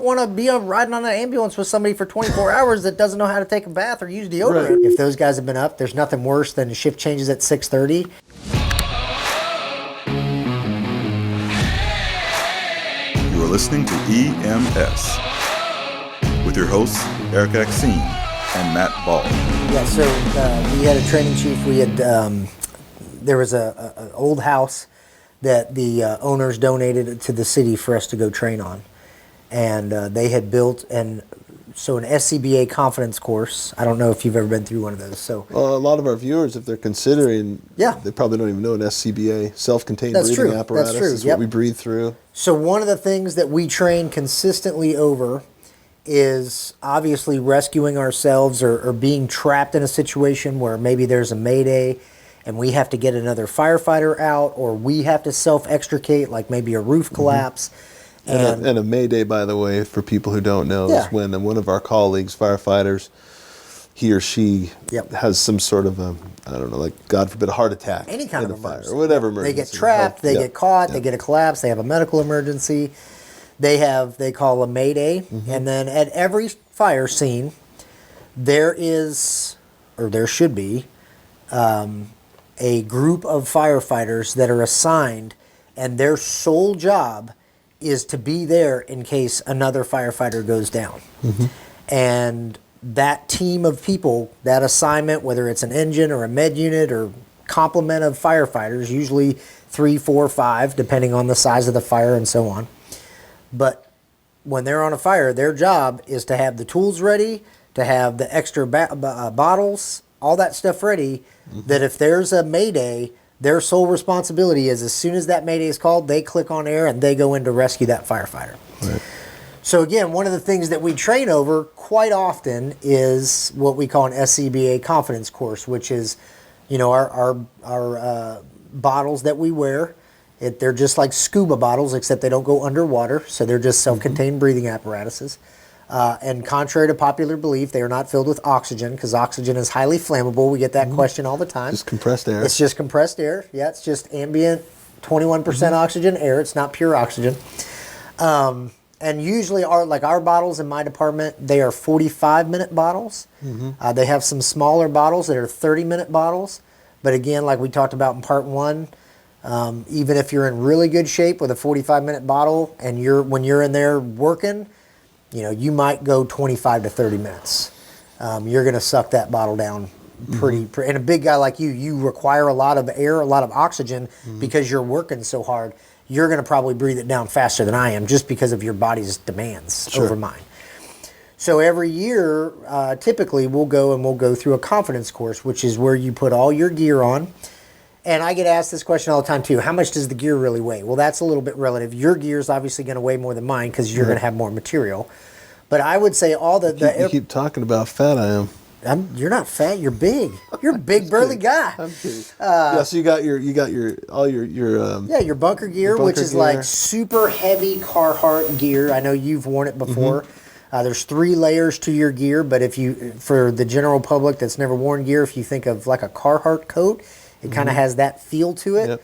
want to be riding on an ambulance with somebody for 24 hours that doesn't know how to take a bath or use deodorant. Right. If those guys have been up, there's nothing worse than shift changes at 6:30. You are listening to EMS with your hosts, Erik Axene and Matt Ball. Yeah, so we had a training chief. We had there was an old house that the owners donated to the city for us to go train on, and they had built an SCBA confidence course. I don't know if you've ever been through one of those. So well, a lot of our viewers, if they're considering, they probably don't even know an SCBA, self-contained breathing apparatus. That's true. Is what we breathe through. So one of the things that we train consistently over is obviously rescuing ourselves or being trapped in a situation where maybe there's a mayday and we have to get another firefighter out, or we have to self-extricate, like maybe a roof collapse. And a mayday, by the way, for people who don't know, is when one of our colleagues, firefighters, he or she has some sort of I don't know, like God forbid, a heart attack, any kind of emergency, or whatever emergency. They get trapped, they get caught, they get a collapse, they have a medical emergency. They call a mayday, and then at every fire scene, there should be, a group of firefighters that are assigned, and their sole job is to be there in case another firefighter goes down. And that team of people, that assignment, whether it's an engine or a med unit or complement of firefighters, usually 3, 4, 5, depending on the size of the fire and so on. But when they're on a fire, their job is to have the tools ready, to have the extra bottles, all that stuff ready, that if there's a mayday, their sole responsibility is as soon as that mayday is called, they click on air and they go in to rescue that firefighter. Right. So again, one of the things that we train over quite often is what we call an SCBA confidence course, which is, our bottles that we wear. They're just like scuba bottles, except they don't go underwater, so they're just self-contained breathing apparatuses. And contrary to popular belief, they are not filled with oxygen, because oxygen is highly flammable. We get that question all the time. Just compressed air. It's just compressed air. Yeah, it's just ambient 21% oxygen air. It's not pure oxygen. And usually our bottles in my department, they are 45-minute bottles. They have some smaller bottles that are 30-minute bottles. But again, like we talked about in part 1, even if you're in really good shape with a 45-minute bottle and when you're in there working, you might go 25 to 30 minutes. You're going to suck that bottle down pretty. And a big guy like you require a lot of air, a lot of oxygen because you're working so hard. You're going to probably breathe it down faster than I am just because of your body's demands over mine. So every year, typically, we'll go through a confidence course, which is where you put all your gear on. And I get asked this question all the time, too. How much does the gear really weigh? Well, that's a little bit relative. Your gear is obviously going to weigh more than mine because you're going to have more material. But I would say you keep talking about fat I am. You're not fat. You're big. You're a big, burly guy. I'm kidding. So you got your bunker gear, which is like super heavy Carhartt gear. I know you've worn it before. There's 3 layers to your gear, but for the general public that's never worn gear, if you think of like a Carhartt coat, it kind of has that feel to it. With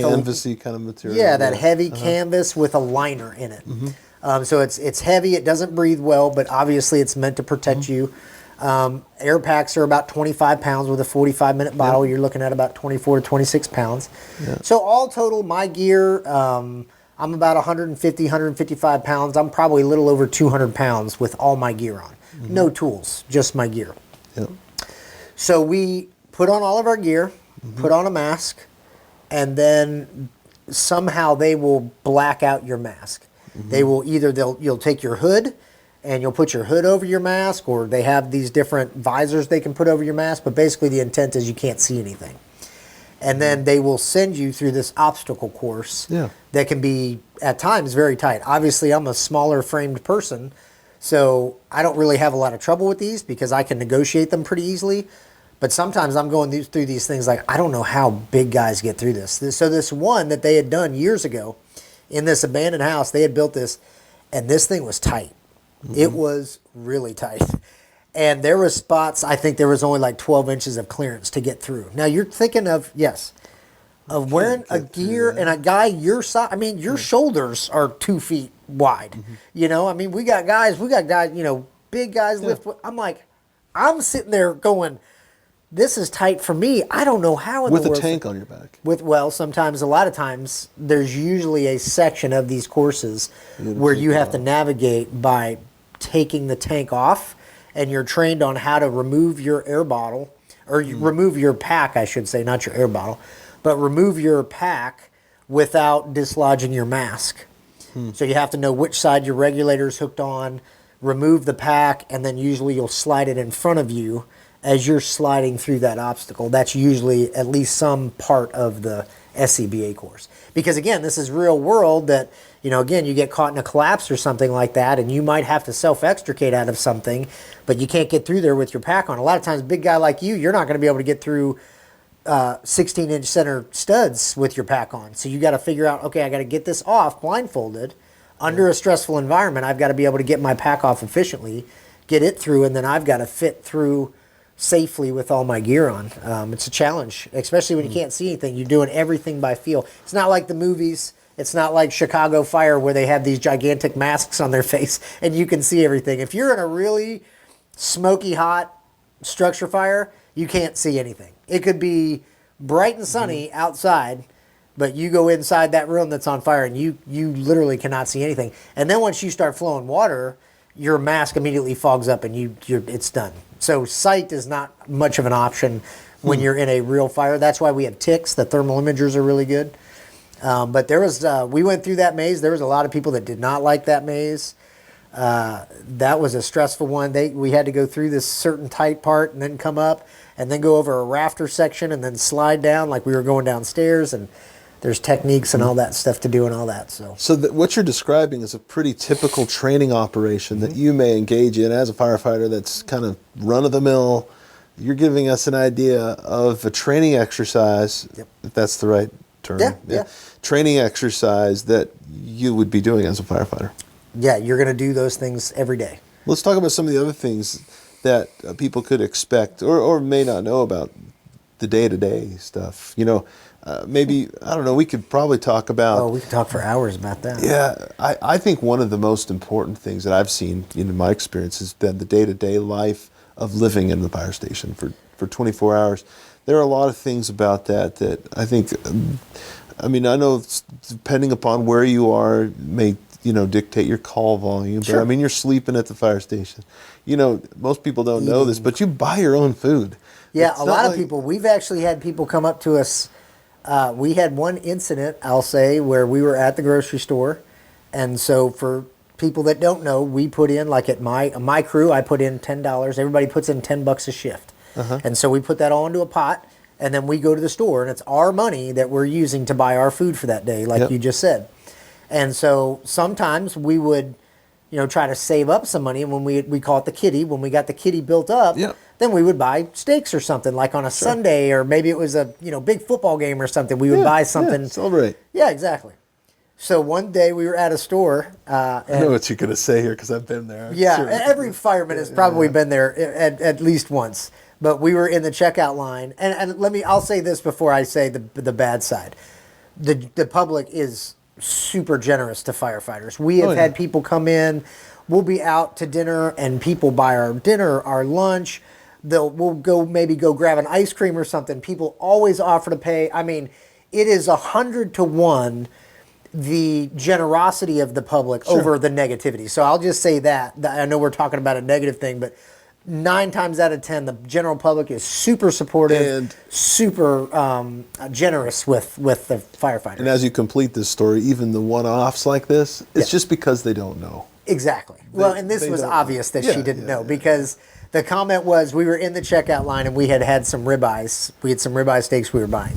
canvasy kind of material. Yeah, that heavy canvas with a liner in it. So it's heavy. It doesn't breathe well, but obviously it's meant to protect you. Air packs are about 25 pounds with a 45-minute bottle. You're looking at about 24 to 26 pounds. So all total, my gear, I'm about 150, 155 pounds. I'm probably a little over 200 pounds with all my gear on. No tools, just my gear. So we put on all of our gear, put on a mask, and then somehow they will black out your mask. They will you'll take your hood and you'll put your hood over your mask, or they have these different visors they can put over your mask, but basically the intent is you can't see anything. And then they will send you through this obstacle course that can be at times very tight. Obviously, I'm a smaller framed person, so I don't really have a lot of trouble with these because I can negotiate them pretty easily. But sometimes I'm going through these things like, I don't know how big guys get through this. So this one that they had done years ago in this abandoned house, they had built this, and this thing was tight. It was really tight. And there were spots, I think there was only like 12 inches of clearance to get through. Now you're thinking of wearing a gear and a guy your size. I mean, your shoulders are 2 feet wide. You know, I mean, we got guys, you know, big guys lift. I'm like, I'm sitting there going, this is tight for me. I don't know how in with the world. With a tank on your back. Sometimes, a lot of times, there's usually a section of these courses where you have to navigate by taking the tank off, and you're trained on how to remove your air bottle, or you remove your pack, I should say, not your air bottle, but remove your pack without dislodging your mask. So you have to know which side your regulator is hooked on, remove the pack, and then usually you'll slide it in front of you as you're sliding through that obstacle. That's usually at least some part of the SCBA course. Because again, this is real world that, you know, again, you get caught in a collapse or something like that, and you might have to self-extricate out of something, but you can't get through there with your pack on. A lot of times, a big guy like you're not going to be able to get through 16-inch center studs with your pack on. So you got to figure out, okay, I got to get this off blindfolded under a stressful environment. I've got to be able to get my pack off efficiently, get it through, and then I've got to fit through safely with all my gear on. It's a challenge, especially when you can't see anything. You're doing everything by feel. It's not like the movies. It's not like Chicago Fire where they have these gigantic masks on their face and you can see everything. If you're in a really smoky hot structure fire, you can't see anything. It could be bright and sunny outside, but you go inside that room that's on fire and you literally cannot see anything. And then once you start flowing water, your mask immediately fogs up and it's done. So sight is not much of an option when you're in a real fire. That's why we have ticks. The thermal imagers are really good. But there was we went through that maze. There was a lot of people that did not like that maze. That was a stressful one. We had to go through this certain tight part and then come up and then go over a rafter section and then slide down like we were going downstairs. And there's techniques and all that stuff to do and all that. So what you're describing is a pretty typical training operation that you may engage in as a firefighter that's kind of run-of-the-mill. You're giving us an idea of a training exercise, if that's the right term. Yeah. Training exercise that you would be doing as a firefighter. Yeah, you're going to do those things every day. Let's talk about some of the other things that people could expect or may not know about the day-to-day stuff. You know, maybe, I don't know, we could probably talk about... Oh, we could talk for hours about that. Yeah, I think one of the most important things that I've seen in my experience has been the day-to-day life of living in the fire station for 24 hours. There are a lot of things about that I think, I mean, I know depending upon where you are may, you know, dictate your call volume. Sure. But I mean, you're sleeping at the fire station. You know, most people don't know this, but you buy your own food. Yeah, a lot of people. We've actually had people come up to us. We had one incident, I'll say, where we were at the grocery store. And so for people that don't know, we put in, like at my crew, I put in $10. Everybody puts in $10 a shift. And so we put that all into a pot, and then we go to the store, and it's our money that we're using to buy our food for that day, like you just said. And so sometimes we would, you know, try to save up some money, and when we call it the kitty, when we got the kitty built up, then we would buy steaks or something, like on a Sunday, or maybe it was a, you know, big football game or something. We would buy something. Celebrate. Yeah, exactly. So one day we were at a store. I know what you're going to say here because I've been there. Yeah, sure. Every fireman has probably been there at least once. But we were in the checkout line, and I'll say this before I say the bad side. The public is super generous to firefighters. We have had people come in. We'll be out to dinner, and people buy our dinner, our lunch. We'll go grab an ice cream or something. People always offer to pay. I mean, it is 100 to 1 the generosity of the public over the negativity. So I'll just say that. I know we're talking about a negative thing, but 9 times out of 10, the general public is super supportive and super generous with the firefighters. And as you complete this story, even the one-offs like this, it's just because they don't know. Exactly. Well, and this was obvious that she didn't know because the comment was we were in the checkout line and we had some ribeyes. We had some ribeye steaks we were buying.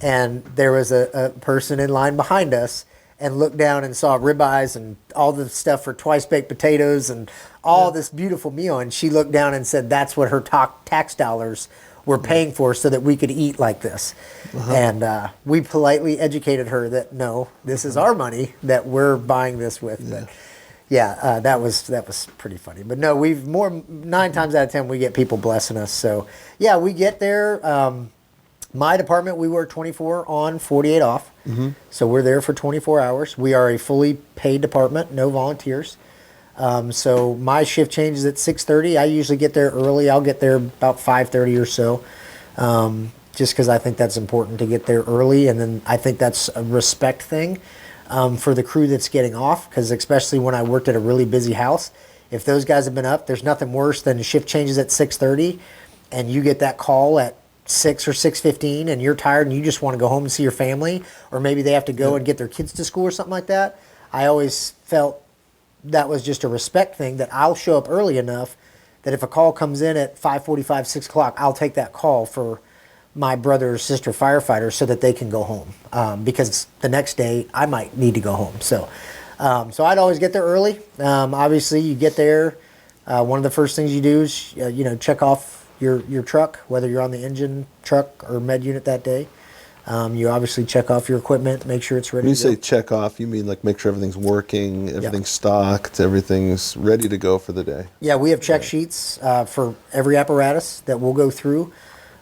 And there was a person in line behind us and looked down and saw ribeyes and all the stuff for twice-baked potatoes and all this beautiful meal. And she looked down and said that's what her tax dollars were paying for so that we could eat like this. And we politely educated her that, no, this is our money that we're buying this with. But that was pretty funny. But no, 9 times out of 10, we get people blessing us. So, yeah, we get there. My department, we work 24 on, 48 off. So we're there for 24 hours. We are a fully paid department, no volunteers. So my shift changes at 6:30. I usually get there early. I'll get there about 5:30 or so, just because I think that's important to get there early. And then I think that's a respect thing for the crew that's getting off, because especially when I worked at a really busy house, if those guys have been up, there's nothing worse than shift changes at 6:30 and you get that call at 6 or 6:15 and you're tired and you just want to go home and see your family, or maybe they have to go and get their kids to school or something like that. I always felt that was just a respect thing, that I'll show up early enough that if a call comes in at 5:45, 6 o'clock, I'll take that call for my brother or sister firefighter so that they can go home, because the next day I might need to go home. So I'd always get there early. Obviously, you get there. One of the first things you do is check off your truck, whether you're on the engine, truck, or med unit that day. You obviously check off your equipment, make sure it's ready. When you to go. say check off, you mean like make sure everything's working, everything's stocked, everything's ready to go for the day? Yeah, we have check sheets for every apparatus that we'll go through.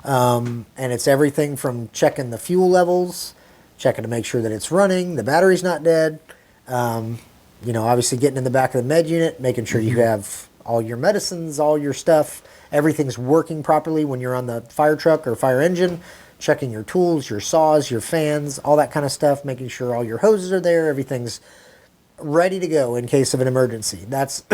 And it's everything from checking the fuel levels, checking to make sure that it's running, the battery's not dead. Obviously getting in the back of the med unit, making sure you have all your medicines, all your stuff, everything's working properly when you're on the fire truck or fire engine, checking your tools, your saws, your fans, all that kind of stuff, making sure all your hoses are there, everything's ready to go in case of an emergency. That's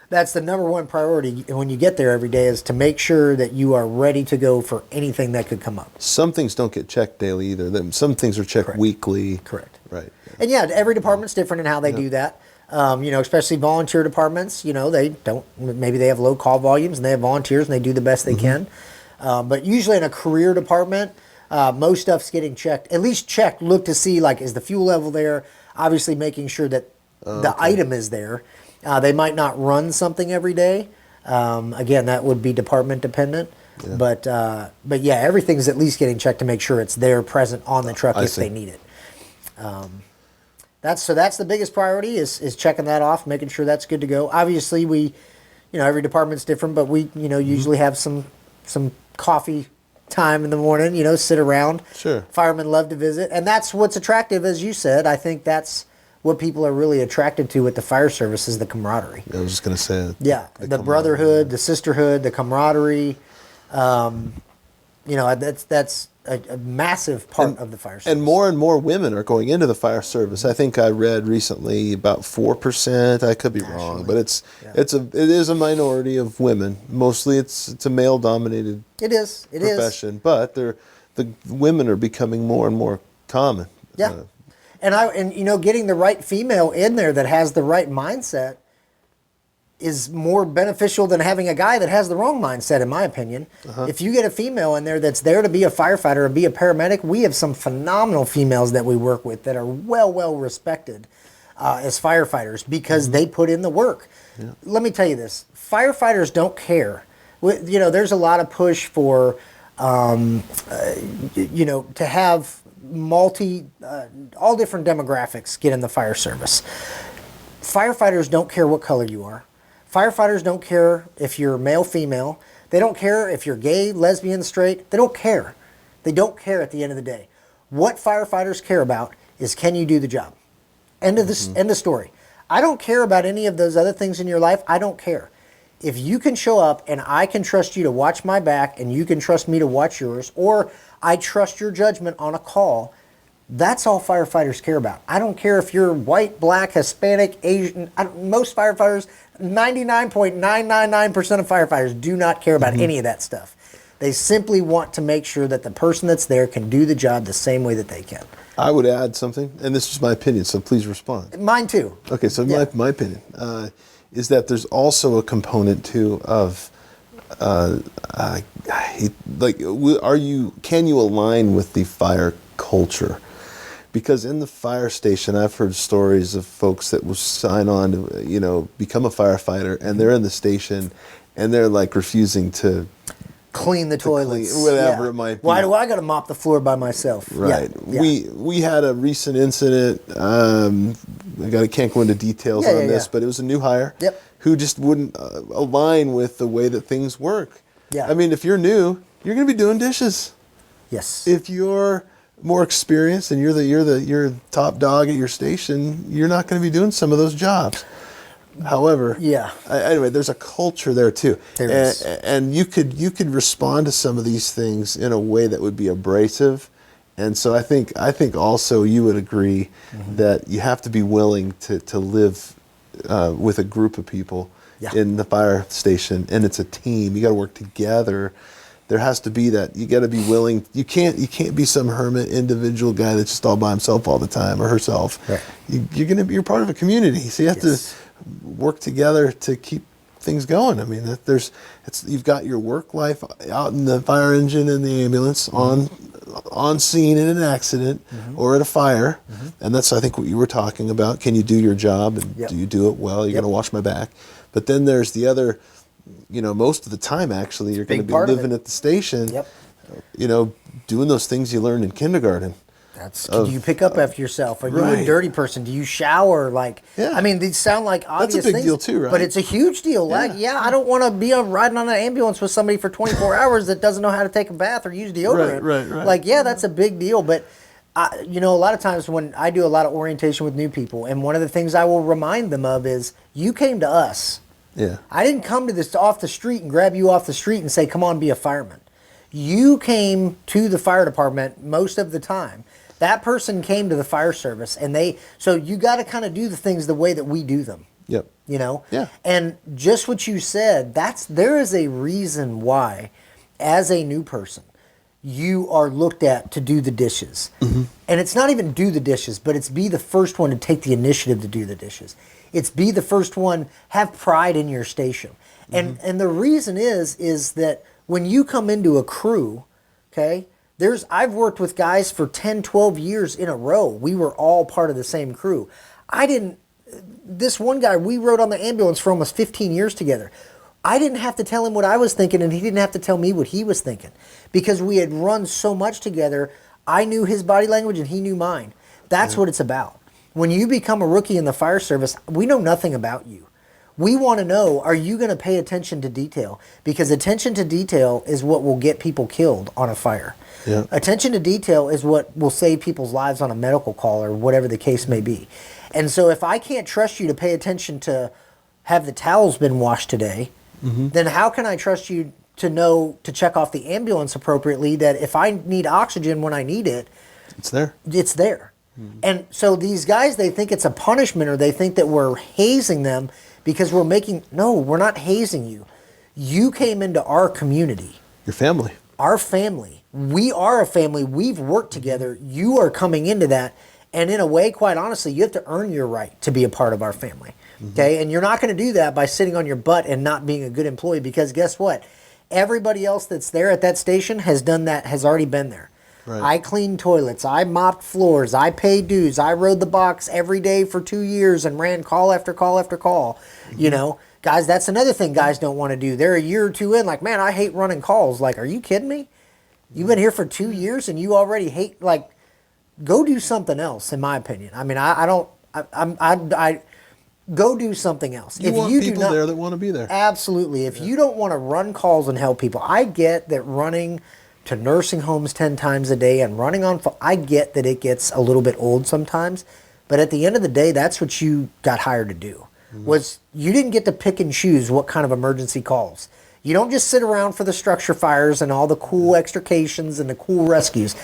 that's the number one priority when you get there every day, is to make sure that you are ready to go for anything that could come up. Some things don't get checked daily either. Some things are checked weekly. Correct. Right. And every department's different in how they do that. Especially volunteer departments, maybe they have low call volumes and they have volunteers and they do the best they can. But usually in a career department, most stuff's getting checked. At least checked, look to see, is the fuel level there? Obviously making sure that the item is there. They might not run something every day. Again, that would be department dependent. Yeah. But everything's at least getting checked to make sure it's there, present on the truck if they need it. That's the biggest priority is checking that off, making sure that's good to go. Obviously, we, every department's different, but we, usually have some coffee time in the morning, sit around. Sure. Firemen love to visit. And that's what's attractive, as you said. I think that's what people are really attracted to with the fire service, is the camaraderie. I was just going to say. Yeah, the brotherhood, the sisterhood, the camaraderie. That's a massive part of the fire service. And more women are going into the fire service. I think I read recently about 4%. I could be wrong, but it is a minority of women. Mostly it's a male dominated profession, but the women are becoming more and more common. Yeah. And getting the right female in there that has the right mindset is more beneficial than having a guy that has the wrong mindset, in my opinion. If you get a female in there that's there to be a firefighter or be a paramedic, we have some phenomenal females that we work with that are well respected as firefighters because they put in the work. Yeah. Let me tell you this, firefighters don't care. There's a lot of push for, to have all different demographics get in the fire service. Firefighters don't care what color you are. Firefighters don't care if you're male, female. They don't care if you're gay, lesbian, straight. They don't care. They don't care at the end of the day. What firefighters care about is, can you do the job? End of story. I don't care about any of those other things in your life. I don't care. If you can show up and I can trust you to watch my back and you can trust me to watch yours, or I trust your judgment on a call, that's all firefighters care about. I don't care if you're white, black, Hispanic, Asian. Most firefighters, 99.999% of firefighters do not care about any of that stuff. They simply want to make sure that the person that's there can do the job the same way that they can. I would add something, and this is my opinion, so please respond. Mine too. Okay, so my opinion is that there's also a component too of can you align with the fire culture? Because in the fire station, I've heard stories of folks that will sign on to, become a firefighter, and they're in the station, and they're refusing to clean the toilets, whatever it might be. Why do I got to mop the floor by myself? Right. Yeah. We had a recent incident. I can't go into details on this, but it was a new hire who just wouldn't align with the way that things work. Yeah. I mean, if you're new, you're going to be doing dishes. Yes. If you're more experienced and you're top dog at your station, you're not going to be doing some of those jobs. However, Yeah. Anyway, there's a culture there too, There is. and you could respond to some of these things in a way that would be abrasive, and so I think also you would agree that you have to be willing to live with a group of people in the fire station, and it's a team. You got to work together. There has to be that. You got to be willing. You can't be some hermit individual guy that's just all by himself all the time or herself. Right. You're part of a community, so you have to work together to keep things going. I mean, you've got your work life out in the fire engine and the ambulance on scene in an accident or at a fire, and that's I think what you were talking about. Can you do your job and do you do it well? You're going to watch my back. But then there's the other. Most of the time, actually, you're going to be living at the station, doing those things you learned in kindergarten. Do you pick up after yourself? Are you a dirty person? Do you shower? I mean, these sound like obvious things. That's a big deal too, right? But it's a huge deal. I don't want to be riding on an ambulance with somebody for 24 hours that doesn't know how to take a bath or use deodorant. Right. That's a big deal. But, a lot of times when I do a lot of orientation with new people, and one of the things I will remind them of is, you came to us. Yeah. I didn't come to this off the street and grab you off the street and say, come on, be a fireman. You came to the fire department most of the time. That person came to the fire service, and so you got to kind of do the things the way that we do them. Yep. Yeah. And just what you said, there is a reason why, as a new person, you are looked at to do the dishes. And it's not even do the dishes, but it's be the first one to take the initiative to do the dishes. It's be the first one, have pride in your station. And the reason is that when you come into a crew, okay, I've worked with guys for 10, 12 years in a row. We were all part of the same crew. This one guy, we rode on the ambulance for almost 15 years together. I didn't have to tell him what I was thinking, and he didn't have to tell me what he was thinking, because we had run so much together. I knew his body language and he knew mine. That's what it's about. When you become a rookie in the fire service, we know nothing about you. We want to know, are you going to pay attention to detail? Because attention to detail is what will get people killed on a fire. Yeah. Attention to detail is what will save people's lives on a medical call or whatever the case may be. And so if I can't trust you to pay attention to have the towels been washed today, then how can I trust you to know to check off the ambulance appropriately, that if I need oxygen when I need it, it's there. It's there. And so these guys, they think it's a punishment, or they think that we're hazing them because no, we're not hazing you. You came into our community. Your family. Our family. We are a family. We've worked together. You are coming into that. And in a way, quite honestly, you have to earn your right to be a part of our family. Okay? And you're not going to do that by sitting on your butt and not being a good employee, because guess what? Everybody else that's there at that station has done that, has already been there. Right. I cleaned toilets. I mopped floors. I paid dues. I rode the box every day for 2 years and ran call after call after call. Guys, that's another thing guys don't want to do. They're a year or two in, like, man, I hate running calls. Like, are you kidding me? You've been here for 2 years and you already hate, go do something else, in my opinion. I mean, go do something else. You want people there that want to be there. Absolutely. If you don't want to run calls and help people, I get that running to nursing homes 10 times a day and running on, I get that it gets a little bit old sometimes, but at the end of the day, that's what you got hired to do. Was you didn't get to pick and choose what kind of emergency calls. You don't just sit around for the structure fires and all the cool extrications and the cool rescues.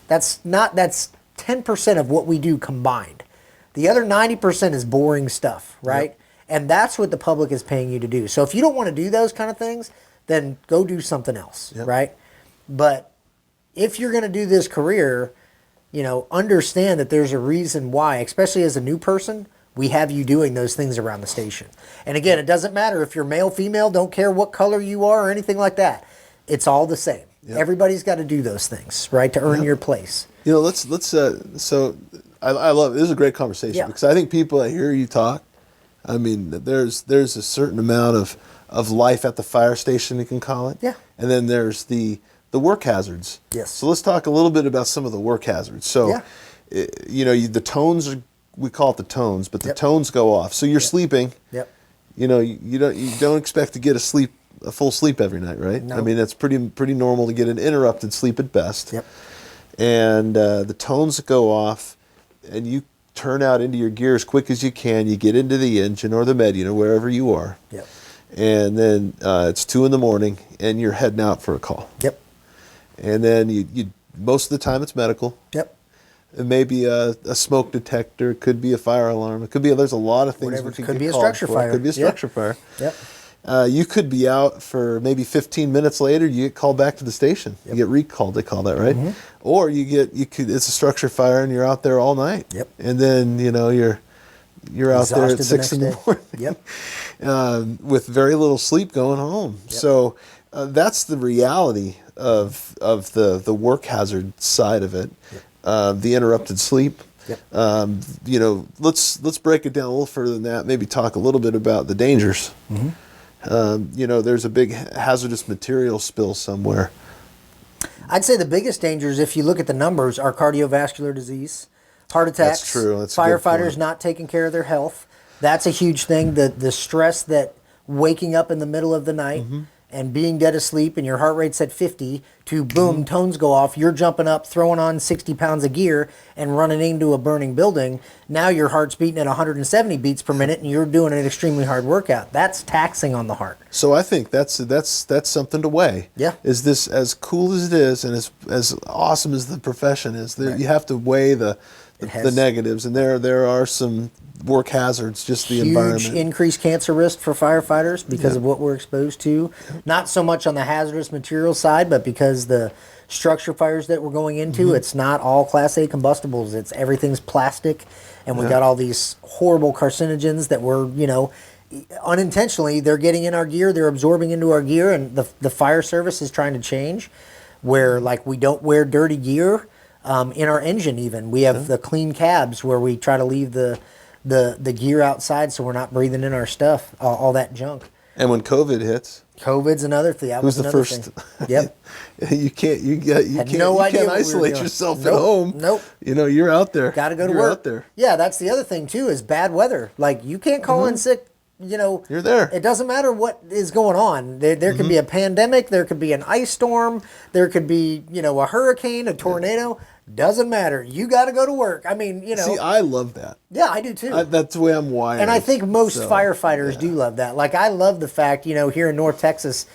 That's 10% of what we do combined. The other 90% is boring stuff, right? Yep. And that's what the public is paying you to do. So if you don't want to do those kind of things, then go do something else, right? But if you're going to do this career, understand that there's a reason why, especially as a new person, we have you doing those things around the station. And again, it doesn't matter if you're male, female, don't care what color you are or anything like that. It's all the same. Yep. Everybody's got to do those things, right, to earn your place. So I love it. This is a great conversation because I think people that hear you talk, I mean, there's a certain amount of life at the fire station, you can call it. Yeah. And then there's the work hazards. Yes. So let's talk a little bit about some of the work hazards. So, the tones, we call it the tones, but the tones go off. So you're sleeping. Yep. You don't expect to get a sleep a full sleep every night, right? No. I mean, that's pretty normal to get an interrupted sleep at best. Yep. And the tones go off, and you turn out into your gear as quick as you can. You get into the engine or the med unit, wherever you are. Yep. And then it's 2 a.m, and you're heading out for a call. Yep. And then you most of the time it's medical. Yep. It may be a smoke detector. It could be a fire alarm. It could be, there's a lot of things. Whatever. We Could get be a called structure for. fire. Could be a Yeah. structure fire. Yep. You could be out for maybe 15 minutes later. You get called back to the station. Yep. You get recalled. They call that, right? Or it's a structure fire and you're out there all night. Yep. And then you're out there at Exhausted 6 in the next morning. Yep. With very little sleep going home. Yep. So that's the reality of the work hazard side of it. Yep. The interrupted sleep. Yep. Let's break it down a little further than that. Maybe talk a little bit about the dangers. There's a big hazardous material spill somewhere. I'd say the biggest dangers, if you look at the numbers, are cardiovascular disease, heart attacks. That's true. That's a good firefighters point. not taking care of their health. That's a huge thing. The stress that waking up in the middle of the night and being dead asleep and your heart rate's at 50 to boom, tones go off, you're jumping up, throwing on 60 pounds of gear and running into a burning building. Now your heart's beating at 170 beats per minute and you're doing an extremely hard workout. That's taxing on the heart. So I think that's something to weigh. Yeah. Is this as cool as it is and as awesome as the profession is? You have to weigh the negatives, and there are some work hazards, just the Huge environment. increased cancer risk for firefighters because of what we're exposed to. Not so much on the hazardous material side, but because the structure fires that we're going into, it's not all Class A combustibles. It's everything's plastic, and we got all these horrible carcinogens that we're, unintentionally, they're getting in our gear, they're absorbing into our gear, and the fire service is trying to change where, like, we don't wear dirty gear in our engine even. We have the clean cabs where we try to leave the gear outside so we're not breathing in our stuff, all that junk. And when COVID hits, COVID's anher thing. who's the first? Thing. Yep. You can't no idea what we were isolate doing. yourself at Nope. home. Nope. You're out there. Got to go to You're work. out there. Yeah, that's the other thing too is bad weather. Like you can't call in sick. You're there. It doesn't matter what is going on. There could be a pandemic. There could be an ice storm. There could be a hurricane, a tornado. Doesn't matter. You got to go to work. I mean, See, I love that. Yeah, I do too. That's the way I'm wired. And I think most firefighters do love that. Like I love the fact, here in North Texas,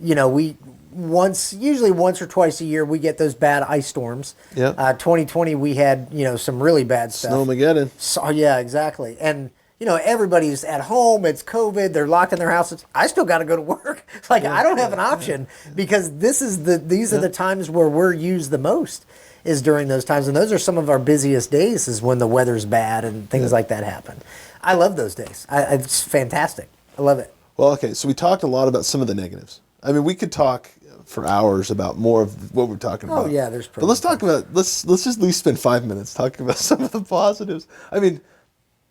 we usually once or twice a year we get those bad ice storms. Yeah. 2020 we had, some really bad stuff. Snowmageddon. So, yeah, exactly. And everybody's at home, it's COVID, they're locked in their houses. I still got to go to work. Like I don't have an option because these are the times where we're used the most is during those times. And those are some of our busiest days is when the weather's bad and things like that happen. I love those days. It's fantastic. I love it. Well, okay, so we talked a lot about some of the negatives. I mean, we could talk for hours about more of what we're talking about. Oh yeah, there's But let's talk about let's just at least spend 5 minutes talking about some of the positives. I mean,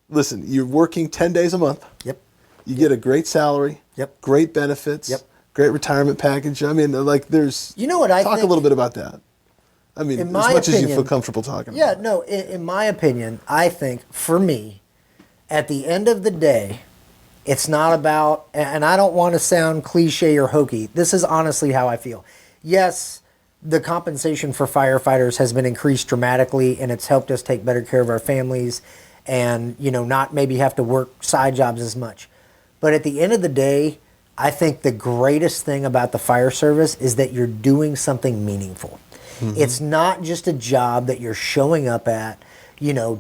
listen, you're working 10 days a month. Yep. You get a great salary. Yep. Great benefits. Yep. Great retirement package. I mean, like there's what I talk think, a little bit about that. I mean, in as my much as you opinion, feel comfortable talking Yeah, about. no, in my opinion, I think for me, at the end of the day, it's not about, and I don't want to sound cliche or hokey. This is honestly how I feel. Yes, the compensation for firefighters has been increased dramatically, and it's helped us take better care of our families and, not maybe have to work side jobs as much. But at the end of the day, I think the greatest thing about the fire service is that you're doing something meaningful. Mm-hmm. It's not just a job that you're showing up at,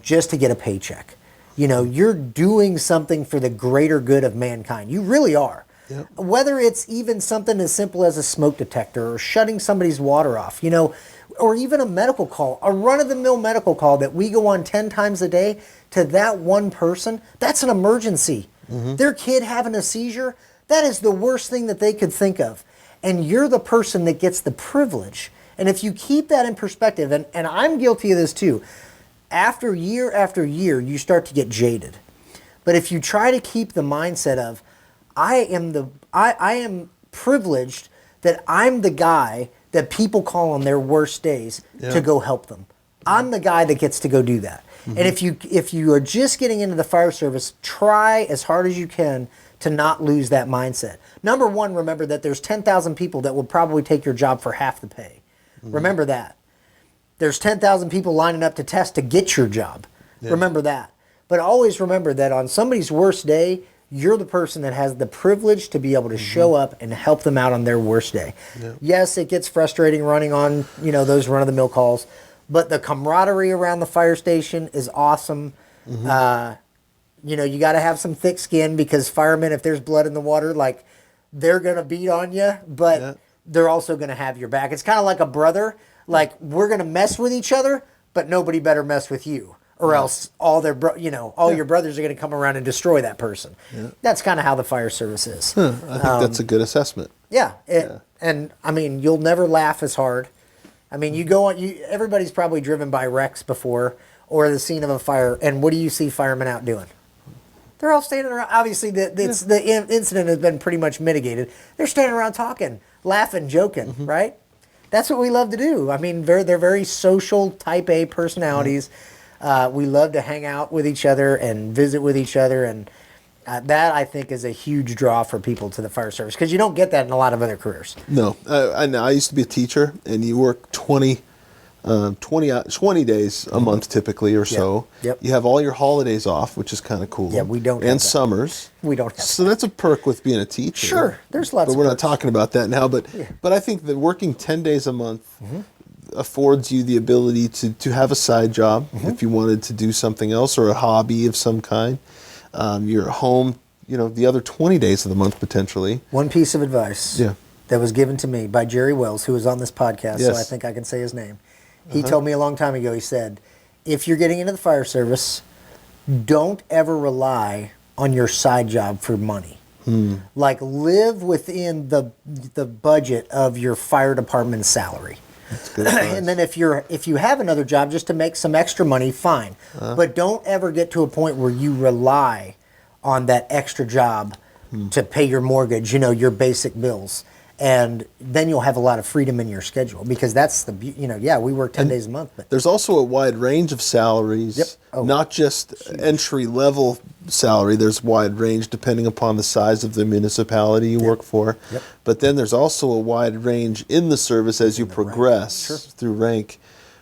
just to get a paycheck. You're doing something for the greater good of mankind. You really are. Yep. Whether it's even something as simple as a smoke detector or shutting somebody's water off, or even a medical call, a run-of-the-mill medical call that we go on 10 times a day to that one person, that's an emergency. Mm-hmm. Their kid having a seizure, that is the worst thing that they could think of. And you're the person that gets the privilege. And if you keep that in perspective, and I'm guilty of this too, after year, you start to get jaded. But if you try to keep the mindset of, I am privileged that I'm the guy that people call on their worst days to go help them. I'm the guy that gets to go do that. Mm-hmm. And if you are just getting into the fire service, try as hard as you can to not lose that mindset. Number one, remember that there's 10,000 people that will probably take your job for half the pay. Remember that. There's 10,000 people lining up to test to get your job. Yeah. Remember that. But always remember that on somebody's worst day, you're the person that has the privilege to be able to show up and help them out on their worst day. Yeah. Yes, it gets frustrating running on, those run-of-the-mill calls, but the camaraderie around the fire station is awesome. You got to have some thick skin, because firemen, if there's blood in the water, like, they're going to beat on you, but they're also going to have your back. It's kind of like a brother. Like, we're going to mess with each other, but nobody better mess with you, or else all their your brothers are going to come around and destroy that person. Yeah. That's kind of how the fire service is. I think that's a good assessment. And I mean, you'll never laugh as hard. I mean, you go on. Everybody's probably driven by wrecks before, or the scene of a fire, and what do you see firemen out doing? They're all standing around. Obviously, the incident has been pretty much mitigated. They're standing around talking, laughing, joking, right? That's what we love to do. I mean, they're very social, type A personalities. We love to hang out with each other and visit with each other, and that, I think, is a huge draw for people to the fire service, because you don't get that in a lot of other careers. No. I used to be a teacher, and you work 20 days a month typically, or so. Yep. You have all your holidays off, which is kind of cool. Yeah, we don't have And that. summers. We don't have So that's a perk with being a teacher. Sure, there's lots But of we're not perks. talking about that now. But I think that working 10 days a month affords you the ability to have a side job if you wanted to do something else, or a hobby of some kind. You're at home, the other 20 days of the month potentially. One piece of advice that was given to me by Jerry Wells, who was on this podcast, so I think I can say his name. He told me a long time ago, he said, if you're getting into the fire service, don't ever rely on your side job for money. Like, live within the budget of your fire department's salary. That's good advice. And then if you have another job just to make some extra money, fine. But don't ever get to a point where you rely on that extra job to pay your mortgage, your basic bills. And then you'll have a lot of freedom in your schedule, because that's we work 10 days a month. But there's also a wide range of salaries, not just entry-level salary. There's wide range depending upon the size of the municipality you work for. But then there's also a wide range in the service as you progress through rank.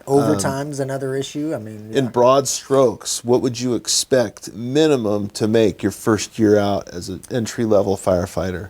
Overtime's another issue. I mean, in broad strokes, what would you expect minimum to make your first year out as an entry-level firefighter?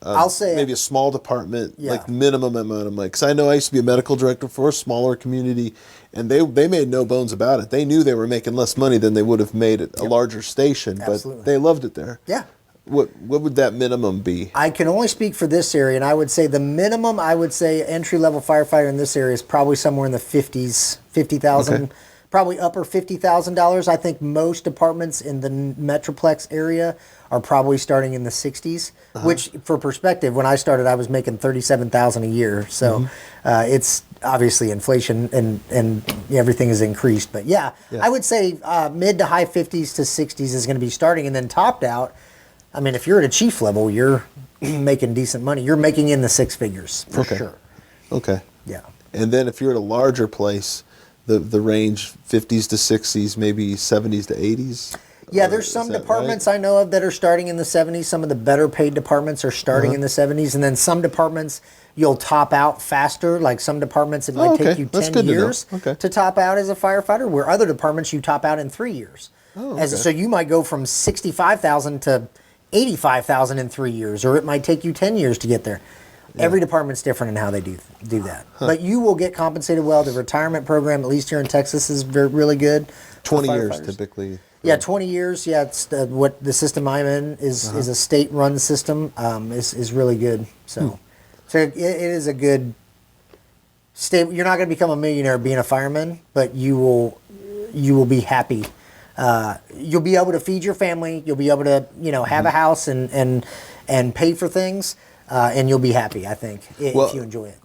I'll say maybe a small department, like minimum amount of money. Because I know I used to be a medical director for a smaller community, and they made no bones about it. They knew they were making less money than they would have made at a larger station, but they loved it there. Yeah. What would that minimum be? I can only speak for this area, and I would say the minimum, entry-level firefighter in this area is probably somewhere in the 50s, $50,000. Okay. Probably upper $50,000. I think most departments in the Metroplex area are probably starting in the 60s. Which, for perspective, when I started, I was making $37,000 a year. So it's obviously inflation and everything has increased. But I would say mid to high 50s to 60s is going to be starting, and then topped out. I mean, if you're at a chief level, you're making decent money. You're making in the six figures for sure. Okay. Yeah. And then if you're at a larger place, the range 50s to 60s, maybe 70s to 80s? Yeah, there's some departments I know of that are starting in the 70s. Some of the better paid departments are starting in the 70s. And then some departments, you'll top out faster. Like some departments, it might take you 10 years to top out as a firefighter, where other departments, you top out in 3 years. So you might go from $65,000 to $85,000 in 3 years, or it might take you 10 years to get there. Every department's different in how they do that. But you will get compensated well. The retirement program, at least here in Texas, is really good. 20 years typically. Yeah, 20 years. Yeah, it's what the system I'm in is a state-run system. Is really good. So it is a good state. You're not going to become a millionaire being a fireman, but you will be happy. You'll be able to feed your family. You'll be able to have a house and pay for things. And you'll be happy, I think, if you enjoy it.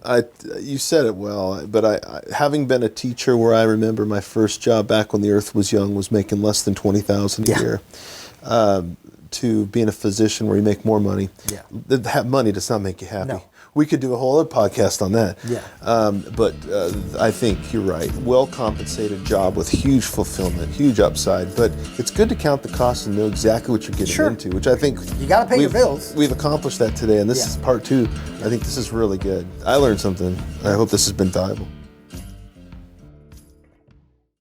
You said it well, but I having been a teacher, where I remember my first job back when the earth was young was making less than $20,000 a year, to being a physician where you make more money. That money does not make you happy. No. we could do a whole other podcast on that. Yeah. But I think you're right. Well compensated job with huge fulfillment, huge upside. But it's good to count the costs and know exactly what you're getting into, which I think You got to pay your bills. We've accomplished that today, and this is part 2. I think this is really good. I learned something. I hope this has been valuable.